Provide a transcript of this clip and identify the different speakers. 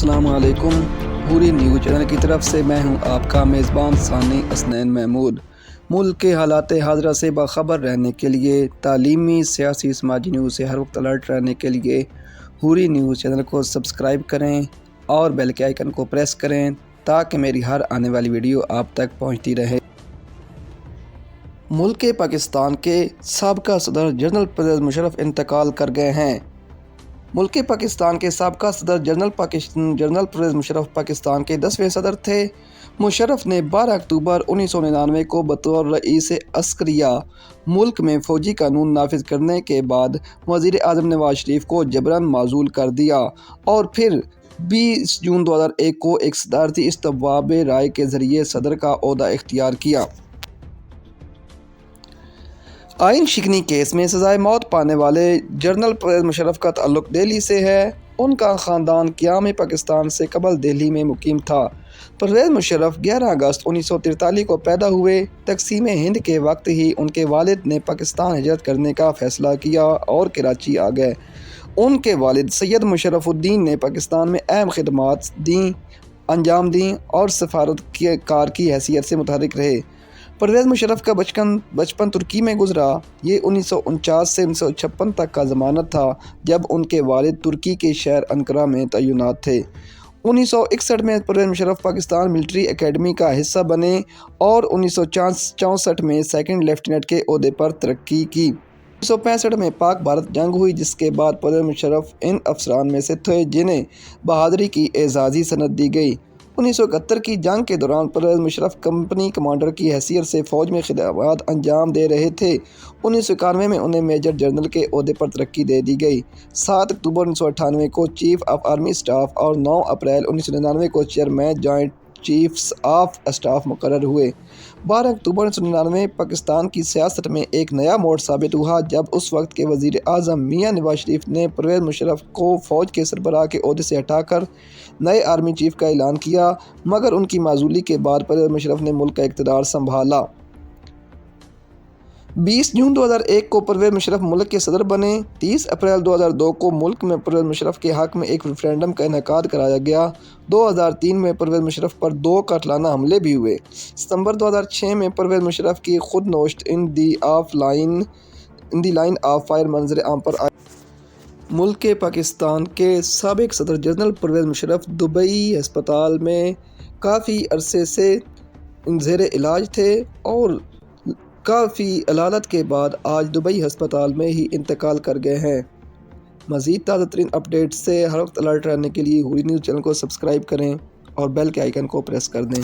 Speaker 1: अस्सलाम वालेकुम। हुरी news channel की तरफ से मैं हूं आपका मेज़बान सानी असनैन महमूद। मुल्क के हालात हाज़रा से बाखबर रहने के लिए, तालीमी, सियासी, समाजी न्यूज़ से हर वक्त अलर्ट रहने के लिए हुरी न्यूज़ चैनल को सब्सक्राइब करें और बेल के आइकन को प्रेस करें ताकि मेरी हर आने वाली वीडियो आप तक पहुँचती रहे। मुल्क पाकिस्तान के साबका सदर जनरल परवेज़ मुशर्रफ इंतकाल कर गए हैं। मुल्क पाकिस्तान के साबका सदर जनरल परवेज़ मुशर्रफ पाकिस्तान के 10वें सदर थे। मुशर्रफ ने 12 अक्टूबर 1999 को बतौर रईस अस्करिया मुल्क में फ़ौजी कानून नाफिज करने के बाद वज़ीर आज़म नवाज शरीफ को जबरन माज़ूल कर दिया और फिर 20 जून 2001 को एक सदारती इस्तवाब राय के ज़रिए सदर का ओहदा इख्तियार किया। आइन शिकनी केस में सज़ाए मौत पाने वाले जनरल परवेज़ मुशर्रफ का ताल्लुक दिल्ली से है। उनका ख़ानदान क़याम पाकिस्तान से कबल दिल्ली में मुकीम था। परवेज़ मुशर्रफ 11 अगस्त 1943 को पैदा हुए। तक़सीम हिंद के वक्त ही उनके वालिद ने पाकिस्तान हिजरत करने का फ़ैसला किया और कराची आ गए। उनके वालिद सैयद मुशर्रफुद्दीन ने पाकिस्तान में अहम खिदमात अंजाम दी और सफारतकार की हैसियत से मुतहर्रिक रहे। परवेज़ मुशर्रफ का बचपन तुर्की में गुजरा। ये 1949 से 1956 तक का ज़माना था जब उनके वालिद तुर्की के शहर अंकारा में तैनात थे। 1961 में परवेज़ मुशर्रफ पाकिस्तान मिलिट्री एकेडमी का हिस्सा बने और 1964 में सेकंड लेफ्टिनेंट के ओहदे पर तरक्की की। 1965 में पाक भारत जंग हुई, जिसके बाद परवेज़ मुशर्रफ इन अफसरान में से थे जिन्हें बहादुरी की एजाज़ी सनद दी गई। 1971 की जंग के दौरान परवेज़ मुशर्रफ कंपनी कमांडर की हैसियत से फ़ौज में खिदमत अंजाम दे रहे थे। 1991 में उन्हें मेजर जनरल के ओहदे पर तरक्की दे दी गई। 7 अक्टूबर 1998 को चीफ ऑफ आर्मी स्टाफ और 9 अप्रैल 1999 को chairman joint chiefs of staff मुकर्रर हुए। 12 अक्टूबर 1999 पाकिस्तान की सियासत में एक नया मोड़ साबित हुआ जब उस वक्त के वज़ीर आज़म मियां नवाज शरीफ ने परवेज़ मुशर्रफ को फ़ौज के सरबराह के ओहदे से हटाकर नए आर्मी चीफ का ऐलान किया, मगर उनकी माजूली के बाद परवेज़ मुशर्रफ ने मुल्क का इक़्तिदार संभाला। 20 जून 2001 को परवेज़ मुशर्रफ मुल्क के सदर बने। 30 अप्रैल 2002 को मुल्क में परवेज़ मुशर्रफ के हक़ में एक रेफरेंडम का इनेकाद कराया गया। 2003 में परवेज़ मुशर्रफ पर 2 कातिलाना हमले भी हुए। सितंबर 2006 में परवेज़ मुशर्रफ की खुद नोश्त इन दी लाइन ऑफ फायर मंजर आम पर आई। मुल्क पाकिस्तान के साबिक सदर जनरल परवेज़ मुशर्रफ दुबई अस्पताल में काफ़ी अरसे से ज़ेर इलाज थे और काफ़ी अलालत के बाद आज दुबई अस्पताल में ही इंतकाल कर गए हैं। मज़ीद ताज़ा तरीन अपडेट से हर वक्त अलर्ट रहने के लिए हुरी न्यूज़ चैनल को सब्सक्राइब करें और बेल के आइकन को प्रेस कर दें।